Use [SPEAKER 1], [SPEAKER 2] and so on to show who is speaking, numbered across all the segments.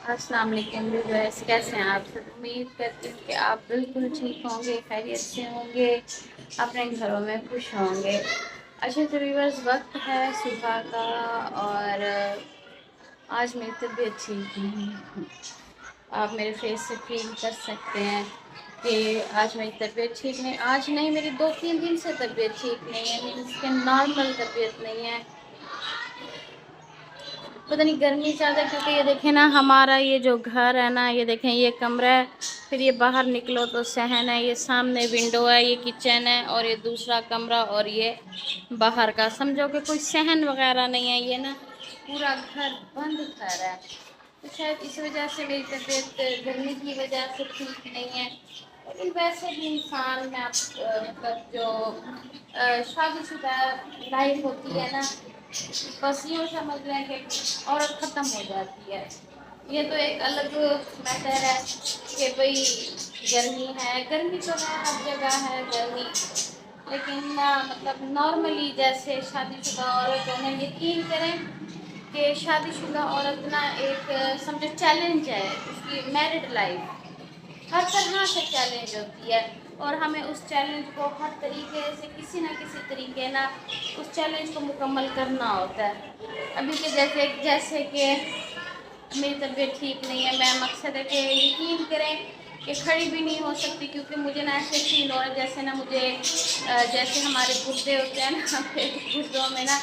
[SPEAKER 1] अस्सलाम वालेकुम व्यूअर्स, कैसे हैं आप सब। उम्मीद करती हूँ कि आप बिल्कुल ठीक होंगे, खैरियत से होंगे, अपने घरों में खुश होंगे। अच्छा तो व्यूअर्स, वक्त है सुबह का और आज मेरी तबीयत ठीक नहीं है। आप मेरे फेस से फील कर सकते हैं कि आज मेरी तबीयत ठीक नहीं। आज नहीं, मेरी 2-3 दिन से तबीयत ठीक नहीं है, मीन्स कि नॉर्मल तबीयत नहीं है। पता नहीं गर्मी ज़्यादा, क्योंकि ये देखें ना, हमारा ये जो घर है ना, ये देखें ये कमरा है, फिर ये बाहर निकलो तो सहन है, ये सामने विंडो है, ये किचन है, और ये दूसरा कमरा, और ये बाहर का। समझो कि कोई सहन वगैरह नहीं है, ये ना पूरा घर बंद घर है। तो शायद इस वजह से मेरी तबीयत गर्मी की वजह से ठीक नहीं है। लेकिन वैसे भी इंसान में आप मतलब जो शादीशुदा लाइफ होती है ना, बस यूँ समझ लें कि औरत ख़त्म हो जाती है। ये तो एक अलग मैटर है कि भाई गर्मी है, गर्मी तो है, हर जगह है गर्मी। लेकिन ना मतलब नॉर्मली जैसे शादीशुदा औरत है ना, यकीन करें कि शादीशुदा औरत ना एक समझो चैलेंज है उसकी मैरिड लाइफ। हर तरह से चैलेंज होती है, और हमें उस चैलेंज को हर तरीके से किसी ना किसी तरीके ना उस चैलेंज को मुकम्मल करना होता है। अभी के जैसे जैसे कि मेरी तबीयत ठीक नहीं है, मैं मकसद है कि यकीन करें कि खड़ी भी नहीं हो सकती, क्योंकि मुझे ना ऐसे फील हो रहा है जैसे ना मुझे जैसे हमारे गुर्दे होते हैं ना गुर्दों में ना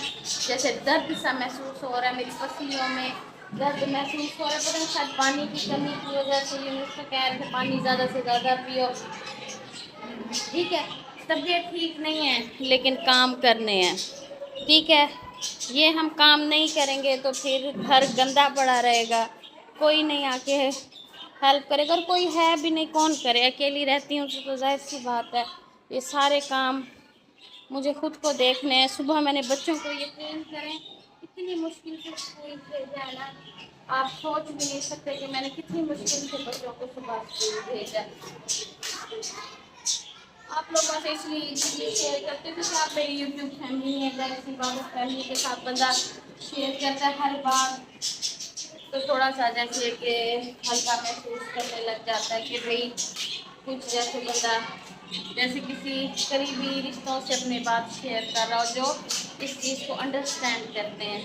[SPEAKER 1] जैसे दर्द सा महसूस हो रहा है, मेरी पसलियों में दर्द महसूस हो रहा है। पता नहीं शायद पानी की कमी की वजह से, यूनुस का कह रहे थे पानी ज़्यादा से ज़्यादा पियो। ठीक है, तबीयत ठीक नहीं है लेकिन काम करने हैं। ठीक है, ये हम काम नहीं करेंगे तो फिर घर गंदा पड़ा रहेगा, कोई नहीं आके हेल्प करेगा, और कोई है भी नहीं, कौन करे। अकेली रहती हूँ तो जाहिर सी बात है ये सारे काम मुझे खुद को देखने हैं। सुबह मैंने बच्चों को, यकीन करें, इतनी मुश्किल से स्कूल भेजा है ना, आप सोच भी नहीं सकते कि मैंने कितनी मुश्किल से बच्चों को सुबह स्कूल भेजा। आप लोगों से इसलिए शेयर करते हैं क्योंकि आप मेरी यूट्यूब फैमिली है, जाहिर सी बात है फैमिली के साथ बंदा शेयर करता है हर बार, तो थोड़ा सा जैसे कि हल्का महसूस करने लग जाता है कि भाई कुछ जैसे बंदा जैसे किसी करीबी रिश्तों से अपनी बात शेयर कर रहा हो जो इस चीज़ को अंडरस्टैंड करते हैं।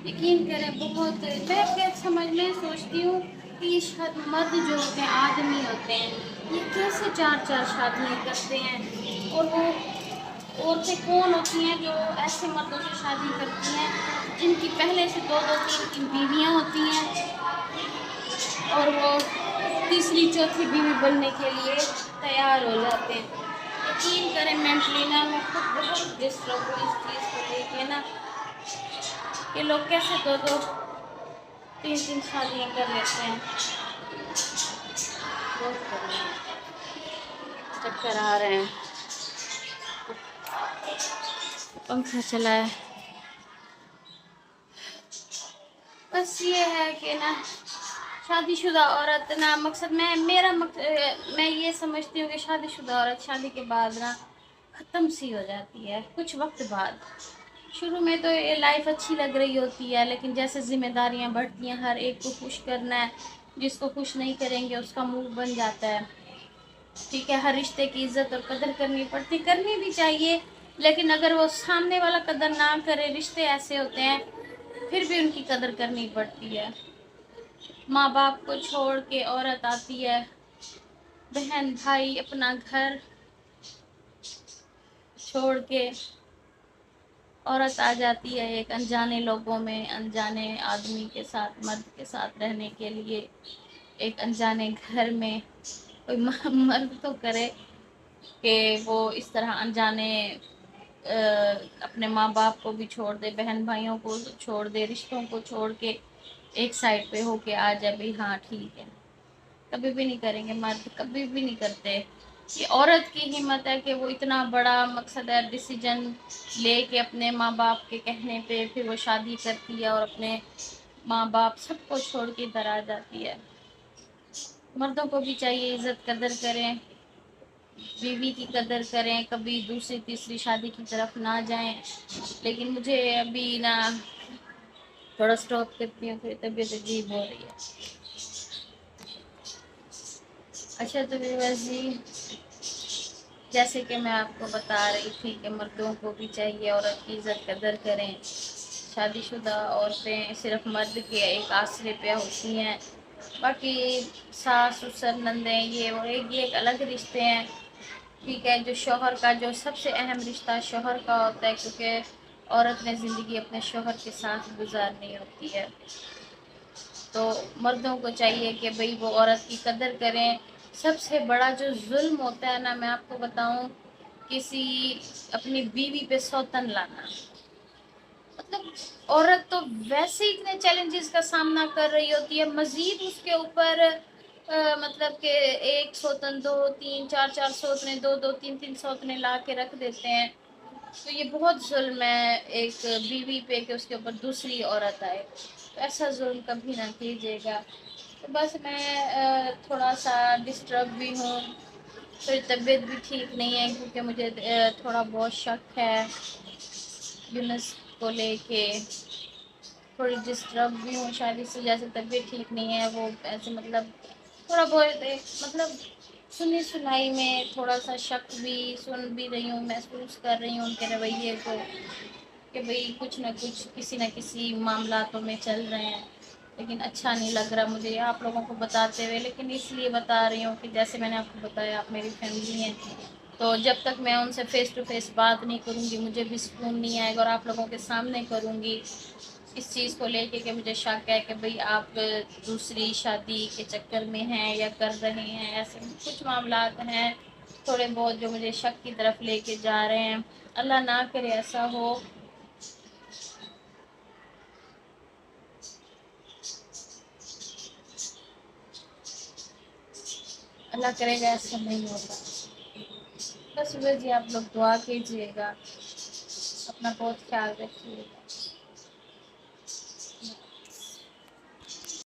[SPEAKER 1] यकीन करें बहुत, मैं क्या समझ में सोचती हूँ कि ये मर्द जो होते हैं, आदमी होते हैं, ये कैसे 4-4 शादियाँ करते हैं। और वो औरतें कौन होती हैं जो ऐसे मर्दों से शादी करती हैं जिनकी पहले से 2-2 3-3 बीवियाँ होती हैं, और वो तीसरी चौथी बीवी बनने के लिए तैयार हो जाते हैं। यकीन करें मेंटली ना मैं खुद बहुत डिस्टर्ब हूँ इस चीज़ को लेके ना, कि लोग कैसे 2-2 3-3 शादियाँ कर लेते हैं। बहुत चक्कर आ रहे हैं, पंखा चला है। बस ये है कि ना शादीशुदा औरत ना, मकसद मैं ये समझती हूँ कि शादीशुदा औरत शादी के बाद ना ख़त्म सी हो जाती है कुछ वक्त बाद। शुरू में तो ये लाइफ अच्छी लग रही होती है, लेकिन जैसे जिम्मेदारियां बढ़ती हैं, हर एक को खुश करना है, जिसको खुश नहीं करेंगे उसका मुंह बन जाता है। ठीक है, हर रिश्ते की इज्जत और कदर करनी पड़ती, करनी भी चाहिए, लेकिन अगर वो सामने वाला कदर ना करे, रिश्ते ऐसे होते हैं फिर भी उनकी कदर करनी पड़ती है। माँ बाप को छोड़ के औरत आती है, बहन भाई अपना घर छोड़ के औरत आ जाती है एक अनजाने लोगों में, अनजाने आदमी के साथ, मर्द के साथ रहने के लिए, एक अनजाने घर में। कोई मर्द तो करे कि वो इस तरह अनजाने अपने माँ बाप को भी छोड़ दे, बहन भाइयों को छोड़ दे, रिश्तों को छोड़ के एक साइड पे होके आ जाए भाई हाँ ठीक है। कभी भी नहीं करेंगे, मर्द कभी भी नहीं करते। ये औरत की हिम्मत है कि वो इतना बड़ा मकसद है डिसीजन लेके अपने माँ बाप के कहने पे फिर वो शादी करती है और अपने माँ बाप सबको छोड़ के इधर आ जाती है। मर्दों को भी चाहिए इज्जत कदर करें, बीवी की कदर करें, कभी दूसरी तीसरी शादी की तरफ ना जाएं। लेकिन मुझे अभी ना थोड़ा स्टॉप करती हूँ, थोड़ी तबीयत अजीब हो रही है। अच्छा तो व्यूअर्स जी, जैसे कि मैं आपको बता रही थी कि मर्दों को भी चाहिए औरत की इज़्ज़त कदर करें। शादीशुदा औरतें सिर्फ मर्द के एक आसरे पे होती हैं, बाकी सास ससुर नंदें ये एक अलग रिश्ते हैं। ठीक है, जो शौहर का जो सबसे अहम रिश्ता शौहर का होता है, क्योंकि औरत ने ज़िंदगी अपने शौहर के साथ गुजारनी होती है। तो मर्दों को चाहिए कि भाई वो औरत की कदर करें। सबसे बड़ा जो जुल्म होता है ना, मैं आपको बताऊं, किसी अपनी बीवी पे सौतन लाना। मतलब औरत तो वैसे ही इतने चैलेंजेस का सामना कर रही होती है, मजीद उसके ऊपर मतलब कि एक सौतन, दो तीन चार चार सौतने, दो दो तीन तीन सौतने ला के रख देते हैं। तो ये बहुत जुल्म है एक बीवी पे कि उसके ऊपर दूसरी औरत आए। तो ऐसा जुल्म कभी ना कीजिएगा। तो बस मैं थोड़ा सा डिस्टर्ब भी हूँ, थोड़ी तबीयत भी ठीक नहीं है, क्योंकि मुझे थोड़ा बहुत शक है यूनस को लेके। थोड़ी डिस्टर्ब भी हूँ, शायद इस वजह से तबीयत ठीक नहीं है। वो ऐसे मतलब थोड़ा बहुत मतलब सुनी सुनाई में थोड़ा सा शक भी सुन भी रही हूँ, महसूस कर रही हूँ उनके रवैये को, कि भाई कुछ ना कुछ किसी न किसी मामलातों में चल रहे हैं। लेकिन अच्छा नहीं लग रहा मुझे आप लोगों को बताते हुए, लेकिन इसलिए बता रही हूँ कि जैसे मैंने आपको बताया, आप मेरी फैमिली हैं। तो जब तक मैं उनसे फ़ेस टू फेस बात नहीं करूँगी मुझे भी सुकून नहीं आएगा, और आप लोगों के सामने करूँगी इस चीज़ को लेके कि मुझे शक है कि भाई आप दूसरी शादी के चक्कर में हैं या कर रहे हैं। ऐसे कुछ मामलात हैं थोड़े बहुत जो मुझे शक की तरफ लेके जा रहे हैं। अल्लाह ना करे ऐसा हो। अल्लाह करेगा ऐसा नहीं होगा। बस सूरज जी आप लोग दुआ कीजिएगा, अपना बहुत ख्याल रखिएगा।